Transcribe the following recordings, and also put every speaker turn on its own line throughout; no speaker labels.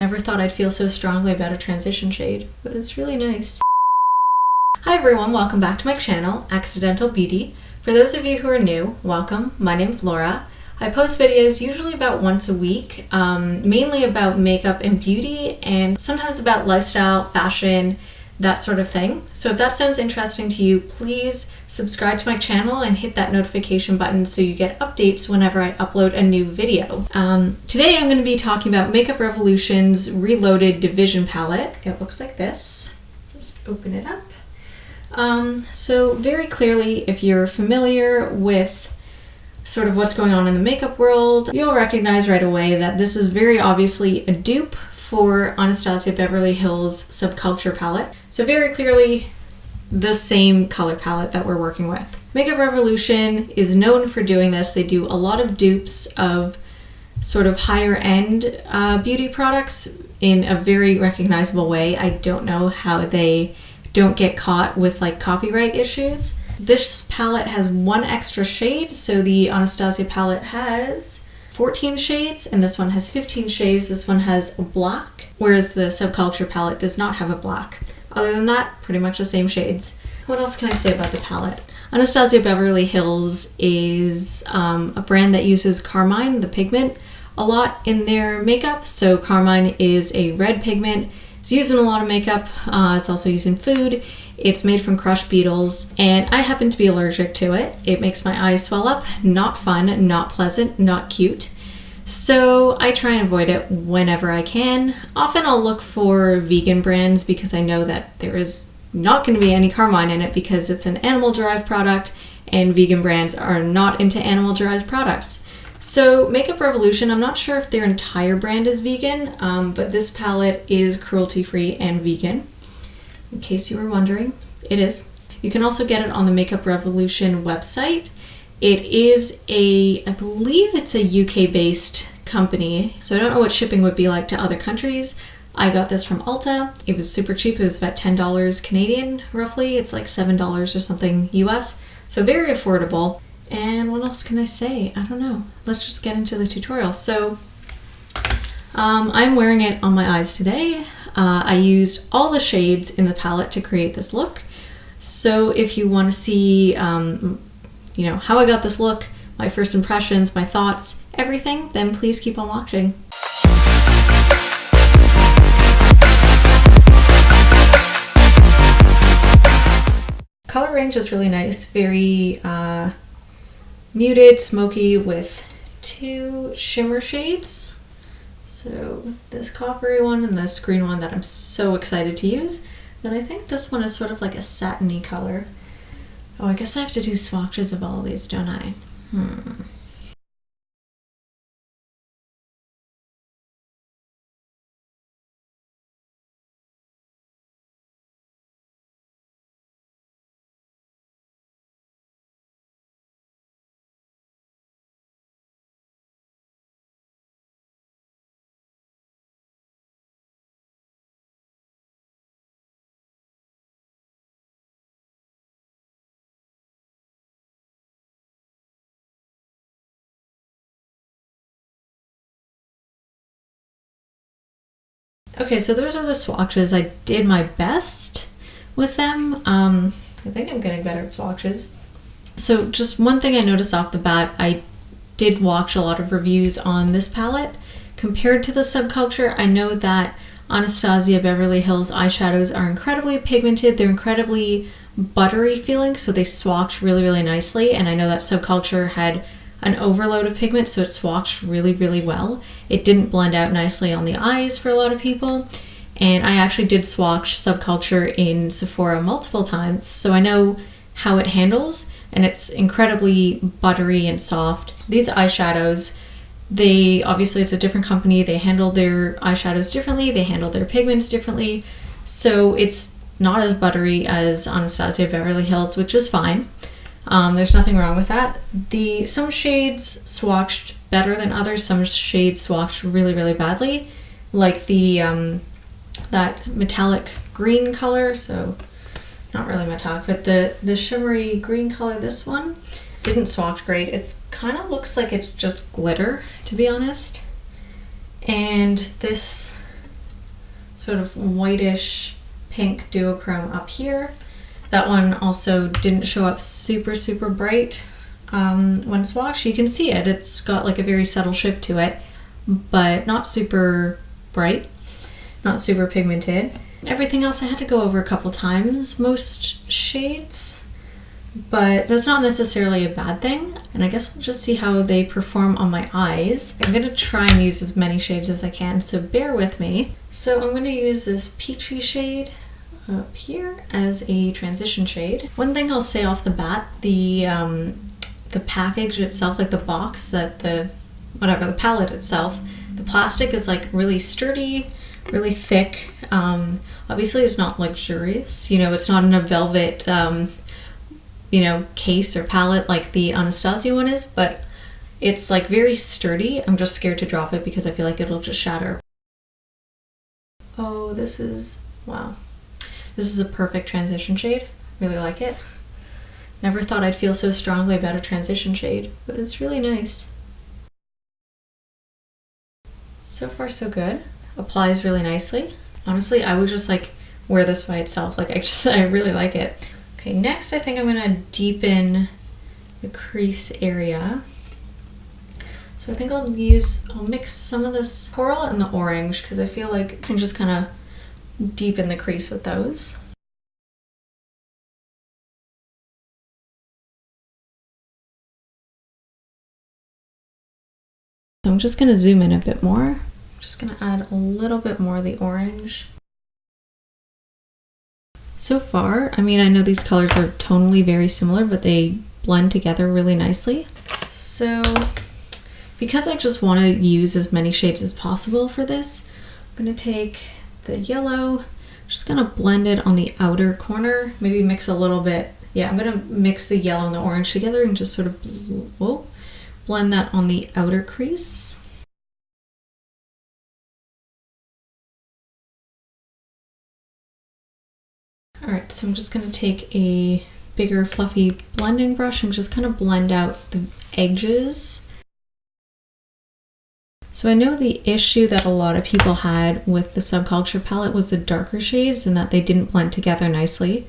Never thought I'd feel so strongly about a transition shade, but it's really nice. Hi everyone, welcome back to my channel, Accidental Beauty. For those of you who are new, welcome. My name's Laura. I post videos usually about once a week, mainly about makeup and beauty, and sometimes about lifestyle, fashion, that sort of thing. So if that sounds interesting to you, please subscribe to my channel and hit that notification button so you get updates whenever I upload a new video. Today I'm going to be talking about Makeup Revolution's Reloaded Division palette. It looks like this. Just open it up. So very clearly, if you're familiar with sort of what's going on in the makeup world, you'll recognize right away that this is very obviously a dupe for Anastasia Beverly Hills Subculture palette. So very clearly the same color palette that we're working with. Makeup Revolution is known for doing this. They do a lot of dupes of sort of higher end beauty products in a very recognizable way. I don't know how they don't get caught with like copyright issues. This palette has one extra shade, so the Anastasia palette has 14 shades and this one has 15 shades. This one has a black, whereas the Subculture palette does not have a black. Other than that, pretty much the same shades. What else can I say about the palette? Anastasia Beverly Hills is a brand that uses carmine, the pigment, a lot in their makeup. So carmine is a red pigment. It's used in a lot of makeup. It's also used in food. It's made from crushed beetles, and I happen to be allergic to it. It makes my eyes swell up. Not fun, not pleasant, not cute. So I try and avoid it whenever I can. Often I'll look for vegan brands because I know that there is not going to be any carmine in it because it's an animal-derived product, and vegan brands are not into animal-derived products. So Makeup Revolution, I'm not sure if their entire brand is vegan, but this palette is cruelty-free and vegan. In case you were wondering, it is. You can also get it on the Makeup Revolution website. It is I believe it's a UK-based company, so I don't know what shipping would be like to other countries. I got this from Ulta. It was super cheap. It was about $10 Canadian, roughly. It's like $7 or something US, so very affordable. And what else can I say? I don't know. Let's just get into the tutorial. So I'm wearing it on my eyes today. I used all the shades in the palette to create this look. So if you want to see, how I got this look, my first impressions, my thoughts, everything, then please keep on watching. Color range is really nice, very muted, smoky with two shimmer shades. So this coppery one and this green one that I'm so excited to use. Then I think this one is sort of like a satiny color. Oh, I guess I have to do swatches of all of these, don't I? Okay, so those are the swatches. I did my best with them. I think I'm getting better at swatches. So just one thing I noticed off the bat, I did watch a lot of reviews on this palette. Compared to the Subculture, I know that Anastasia Beverly Hills eyeshadows are incredibly pigmented. They're incredibly buttery feeling, so they swatch really, really nicely. And I know that Subculture had an overload of pigment, so it swatched really, really well. It didn't blend out nicely on the eyes for a lot of people. And I actually did swatch Subculture in Sephora multiple times, so I know how it handles, and it's incredibly buttery and soft. These eyeshadows, obviously it's a different company, they handle their eyeshadows differently, they handle their pigments differently, so it's not as buttery as Anastasia Beverly Hills, which is fine. There's nothing wrong with that. Some shades swatched better than others, some shades swatched really, really badly, like that metallic green color, so not really metallic, but the shimmery green color, this one, didn't swatch great. It kind of looks like it's just glitter, to be honest. And this sort of whitish pink duochrome up here. That one also didn't show up super bright when swatched. You can see it. It's got like a very subtle shift to it, but not super bright, not super pigmented. Everything else I had to go over a couple times, most shades, but that's not necessarily a bad thing. And I guess we'll just see how they perform on my eyes. I'm gonna try and use as many shades as I can, so bear with me. So I'm gonna use this peachy shade up here as a transition shade. One thing I'll say off the bat, the package itself, like the box that the palette itself, the plastic is like really sturdy, really thick. Obviously it's not luxurious, you know, it's not in a velvet you know, case or palette like the Anastasia one is, but it's like very sturdy. I'm just scared to drop it because I feel like it'll just shatter. Oh, this is, wow. This is a perfect transition shade. Really like it. Never thought I'd feel so strongly about a transition shade, but it's really nice. So far so good. Applies really nicely. Honestly, I would just like wear this by itself. Like I really like it. Okay, next I think I'm gonna deepen the crease area. So I think I'll mix some of this coral and the orange because I feel like I can just kind of deepen the crease with those. So I'm just gonna zoom in a bit more. I'm just gonna add a little bit more of the orange. So far, I mean, I know these colors are tonally very similar, but they blend together really nicely. So because I just want to use as many shades as possible for this, I'm going to take the yellow, I'm just going to blend it on the outer corner, maybe mix a little bit. Yeah, I'm going to mix the yellow and the orange together and just sort of blend that on the outer crease. Alright, so I'm just going to take a bigger fluffy blending brush and just kind of blend out the edges. So I know the issue that a lot of people had with the Subculture palette was the darker shades and that they didn't blend together nicely.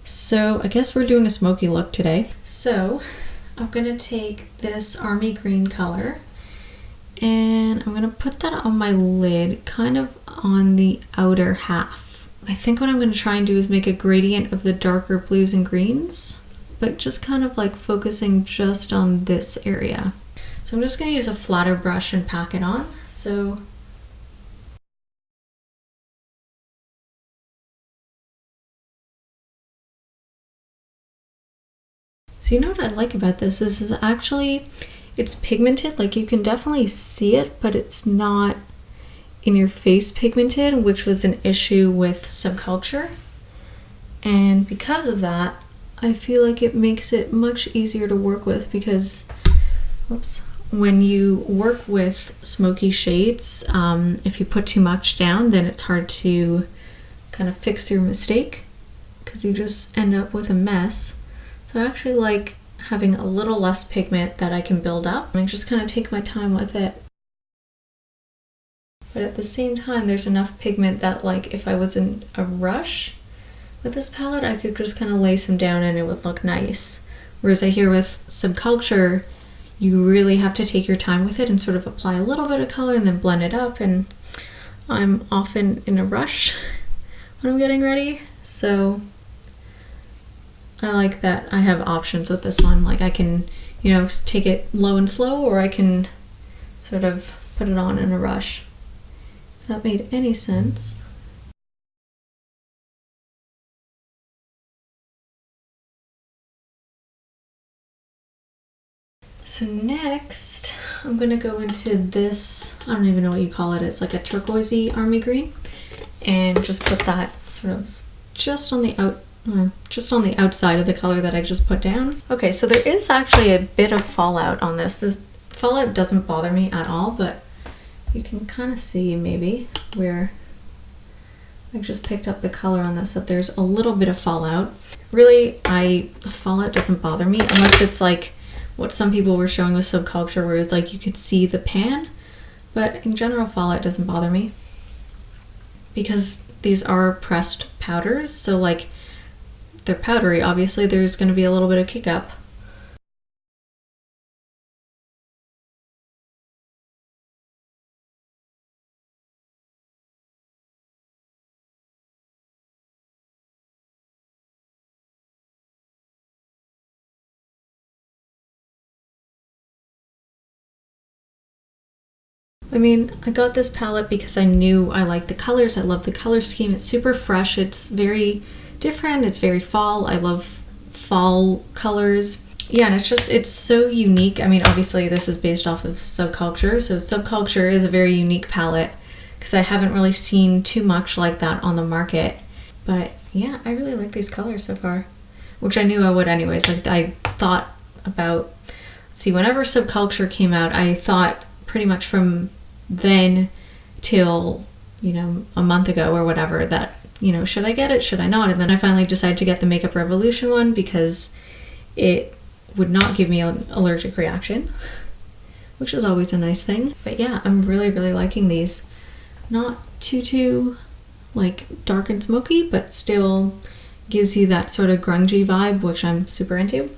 So I guess we're doing a smoky look today. So I'm going to take this army green color and I'm going to put that on my lid, kind of on the outer half. I think what I'm going to try and do is make a gradient of the darker blues and greens, but just kind of like focusing just on this area. So I'm just going to use a flatter brush and pack it on. So you know what I like about this is actually it's pigmented, like you can definitely see it, but it's not in your face pigmented, which was an issue with Subculture. And because of that, I feel like it makes it much easier to work with because, when you work with smoky shades, if you put too much down, then it's hard to kind of fix your mistake because you just end up with a mess. So I actually like having a little less pigment that I can build up and just kind of take my time with it. But at the same time, there's enough pigment that like if I was in a rush with this palette, I could just kind of lay some down and it would look nice. Whereas I hear with Subculture, you really have to take your time with it and sort of apply a little bit of color and then blend it up. And I'm often in a rush when I'm getting ready. So I like that I have options with this one. Like I can, you know, take it low and slow, or I can sort of put it on in a rush. If that made any sense. So next, I'm gonna go into this, I don't even know what you call it, it's like a turquoisey army green, and just put that sort of just on the outside of the color that I just put down. Okay, so there is actually a bit of fallout on this. This fallout doesn't bother me at all, but you can kind of see maybe where I just picked up the color on this, that there's a little bit of fallout. Really, the fallout doesn't bother me unless it's like what some people were showing with Subculture, where it's like you could see the pan, but in general, fallout doesn't bother me. because these are pressed powders, so like they're powdery, obviously there's going to be a little bit of kick up. I mean, I got this palette because I knew I liked the colors. I love the color scheme. It's super fresh. It's very different. It's very fall. I love fall colors. Yeah, and it's so unique. I mean, obviously this is based off of Subculture. So Subculture is a very unique palette because I haven't really seen too much like that on the market. But yeah, I really like these colors so far, which I knew I would anyways. Like I thought about, see, whenever Subculture came out, I thought pretty much from then till, you know, a month ago or whatever that, you know, should I get it, should I not? And then I finally decided to get the Makeup Revolution one because it would not give me an allergic reaction, which is always a nice thing. But yeah, I'm really liking these. Not too like dark and smoky, but still gives you that sort of grungy vibe, which I'm super into.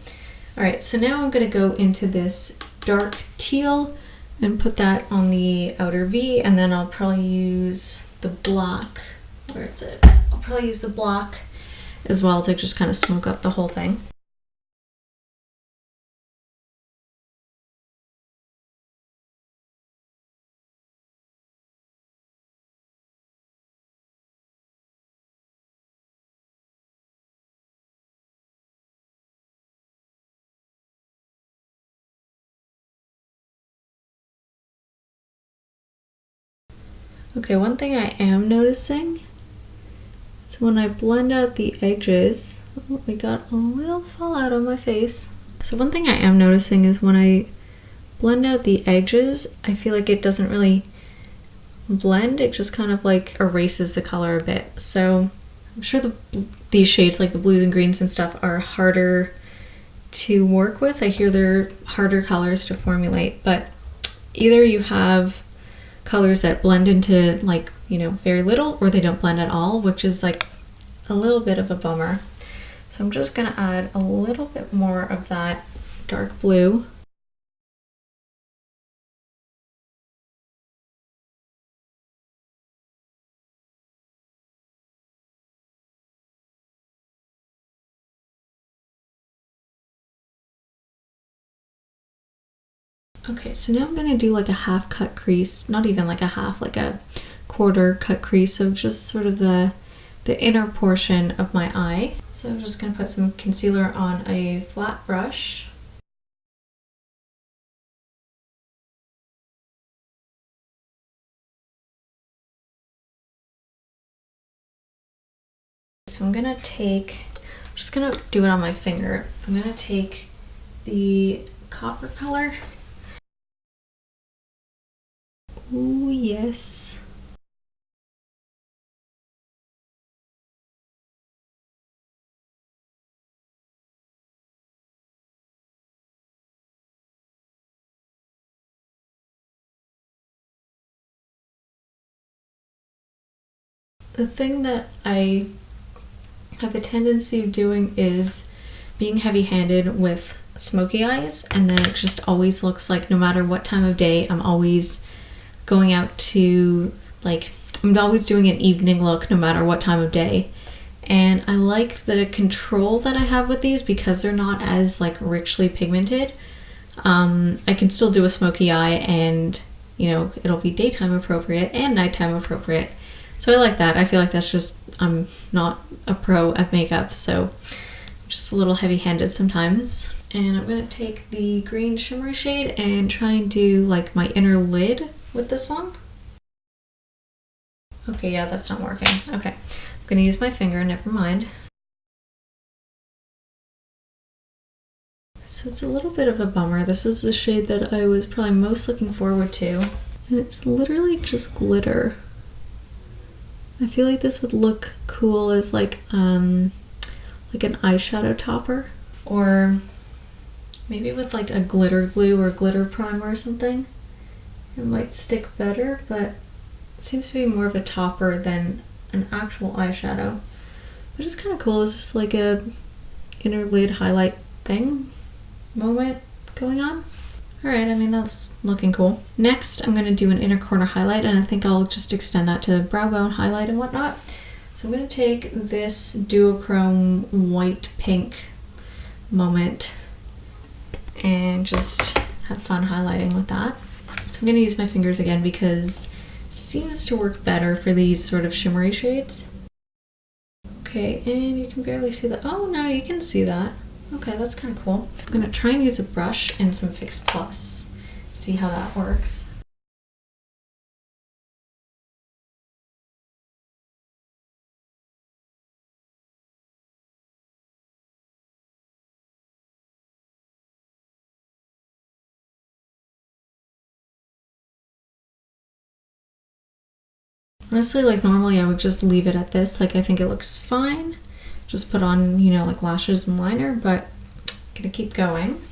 All right, so now I'm gonna go into this dark teal and put that on the outer V, and then I'll probably use the black. Where is it? I'll probably use the black as well to just kind of smoke up the whole thing. Okay, one thing I am noticing is when I blend out the edges, oh, we got a little fallout on my face. So one thing I am noticing is when I blend out the edges, I feel like it doesn't really blend, it just kind of like erases the color a bit. So I'm sure these shades, like the blues and greens and stuff, are harder to work with. I hear they're harder colors to formulate, but either you have colors that blend into, like, you know, very little, or they don't blend at all, which is like a little bit of a bummer. So I'm just gonna add a little bit more of that dark blue. Okay, so now I'm gonna do like a half cut crease, not even like a half, like a quarter cut crease, so just sort of the inner portion of my eye. So I'm just gonna put some concealer on a flat brush. So I'm just gonna do it on my finger. I'm gonna take the copper color. Ooh, yes. The thing that I have a tendency of doing is being heavy-handed with smoky eyes, and then it just always looks like no matter what time of day, I'm always going out to, like, I'm always doing an evening look no matter what time of day. And I like the control that I have with these because they're not as like richly pigmented. I can still do a smoky eye and, you know, it'll be daytime appropriate and nighttime appropriate. So I like that. I feel like that's just, I'm not a pro at makeup, so I'm just a little heavy-handed sometimes. And I'm gonna take the green shimmery shade and try and do like my inner lid with this one. Okay, yeah, that's not working. Okay, I'm gonna use my finger, never mind. So it's a little bit of a bummer. This is the shade that I was probably most looking forward to. And it's literally just glitter. I feel like this would look cool as like an eyeshadow topper, or maybe with like a glitter glue or glitter primer or something. It might stick better, but It seems to be more of a topper than an actual eyeshadow. But it's kind of cool. Is this like a inner lid highlight thing moment going on? Alright, I mean, that's looking cool. Next, I'm going to do an inner corner highlight, and I think I'll just extend that to brow bone highlight and whatnot. So I'm going to take this duochrome white pink moment and just have fun highlighting with that. So I'm going to use my fingers again because it seems to work better for these sort of shimmery shades. Okay, and you can barely see that. Oh no, you can see that. Okay, that's kind of cool. I'm going to try and use a brush and some Fix Plus. See how that works. Honestly, like normally I would just leave it at this. Like I think it looks fine. Just put on, you know, like lashes and liner, but I'm gonna keep going.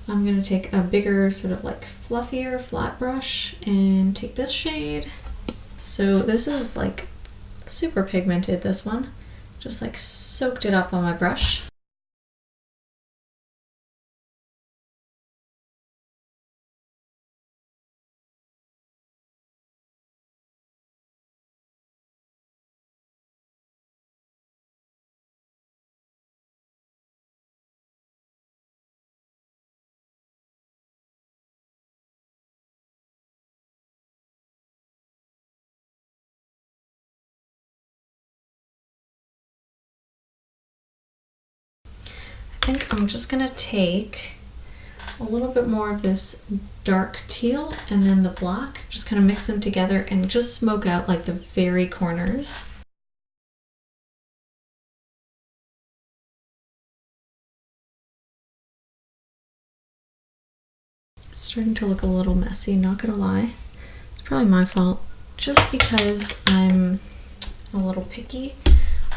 I'm gonna take a bigger sort of like fluffier flat brush and take this shade. So this is like super pigmented, this one. Just like soaked it up on my brush. I think I'm just gonna take a little bit more of this dark teal and then the black, just kind of mix them together and just smoke out like the very corners. It's starting to look a little messy, not gonna lie. It's probably my fault, just because I'm a little picky.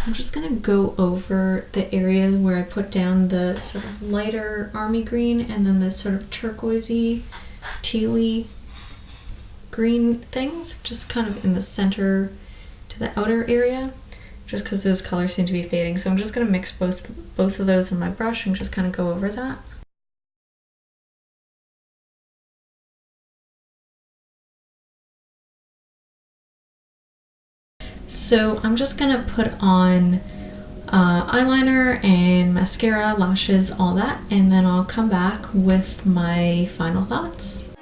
I'm just gonna go over the areas where I put down the sort of lighter army green and then the sort of turquoisey, tealy green things, just kind of in the center to the outer area, just because those colors seem to be fading. So I'm just gonna mix both of those on my brush and just kind of go over that. So I'm just gonna put on eyeliner and mascara, lashes, all that, and then I'll come back with my final thoughts.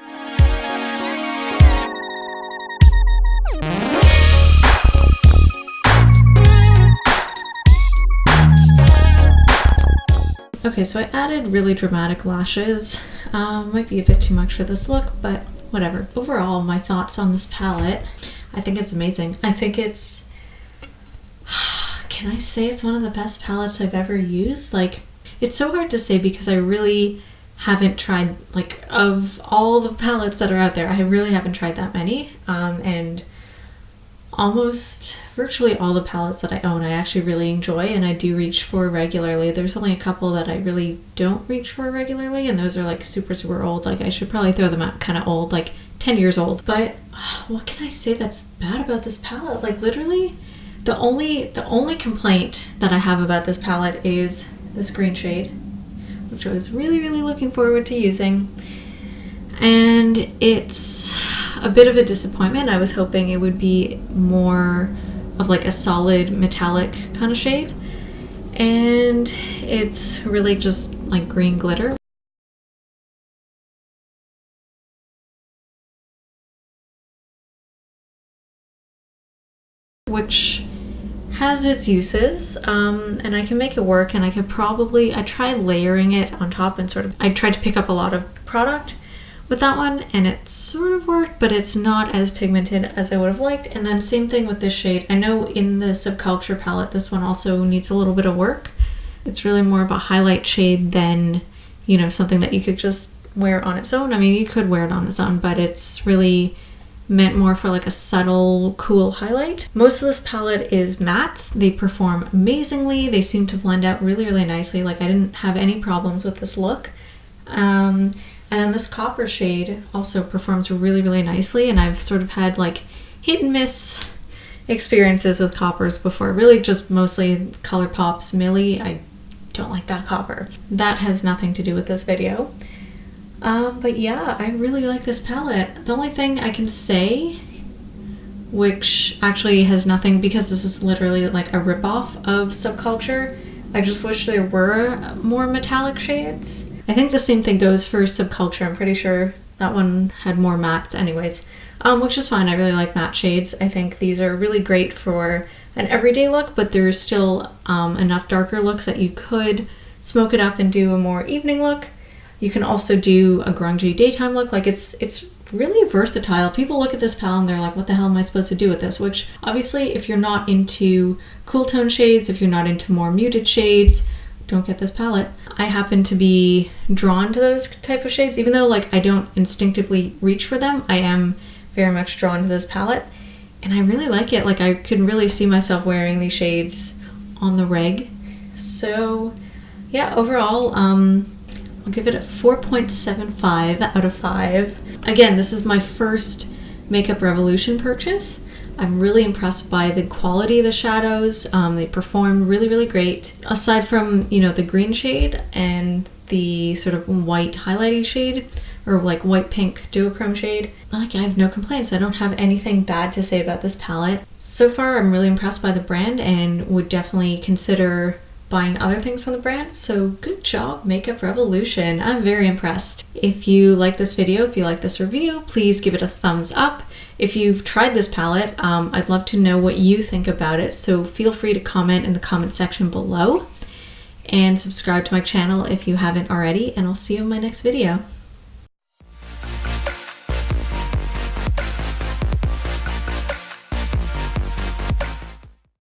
Okay, so I added really dramatic lashes. Might be a bit too much for this look, but whatever. Overall, my thoughts on this palette, I think it's amazing. I think it's, can I say it's one of the best palettes I've ever used? Like, it's so hard to say because I really haven't tried, like, of all the palettes that are out there, I really haven't tried that many. And almost virtually all the palettes that I own, I actually really enjoy and I do reach for regularly. There's only a couple that I really don't reach for regularly, and those are like super, super old. Like, I should probably throw them out kind of old, like 10 years old. But what can I say that's bad about this palette? Like, literally the only complaint that I have about this palette is this green shade, which I was really, really looking forward to using. And it's a bit of a disappointment. I was hoping it would be more of like a solid metallic kind of shade, and it's really just like green glitter. Which has its uses, and I can make it work, and I tried layering it on top and I tried to pick up a lot of product with that one, and it sort of worked, but it's not as pigmented as I would have liked. And then same thing with this shade. I know in the Subculture palette, this one also needs a little bit of work. It's really more of a highlight shade than, you know, something that you could just wear on its own. I mean, you could wear it on its own, but it's really meant more for like a subtle, cool highlight. Most of this palette is mattes. They perform amazingly. They seem to blend out really, really nicely. Like I didn't have any problems with this look. And then this copper shade also performs really, really nicely. And I've sort of had like hit and miss experiences with coppers before. Really just mostly ColourPop's Millie. I don't like that copper. That has nothing to do with this video. But yeah, I really like this palette. The only thing I can say, which actually has nothing, because this is literally like a ripoff of Subculture, I just wish there were more metallic shades. I think the same thing goes for Subculture. I'm pretty sure that one had more mattes anyways, which is fine. I really like matte shades. I think these are really great for an everyday look, but there's still enough darker looks that you could smoke it up and do a more evening look. You can also do a grungy daytime look. Like it's really versatile. People look at this palette and they're like, what the hell am I supposed to do with this? Which obviously if you're not into cool tone shades, if you're not into more muted shades, don't get this palette. I happen to be drawn to those type of shades, even though like I don't instinctively reach for them. I am very much drawn to this palette. And I really like it. Like I could really see myself wearing these shades on the reg. So yeah, overall, I'll give it a 4.75 out of 5. Again, this is my first Makeup Revolution purchase. I'm really impressed by the quality of the shadows. They perform really, really great. Aside from, you know, the green shade and the sort of white highlighting shade, or like white pink duochrome shade, like I have no complaints. I don't have anything bad to say about this palette. So far I'm really impressed by the brand and would definitely consider buying other things from the brand. So good job, Makeup Revolution. I'm very impressed. If you like this video, if you like this review, please give it a thumbs up. If you've tried this palette, I'd love to know what you think about it, so feel free to comment in the comment section below and subscribe to my channel if you haven't already, and I'll see you in my next video.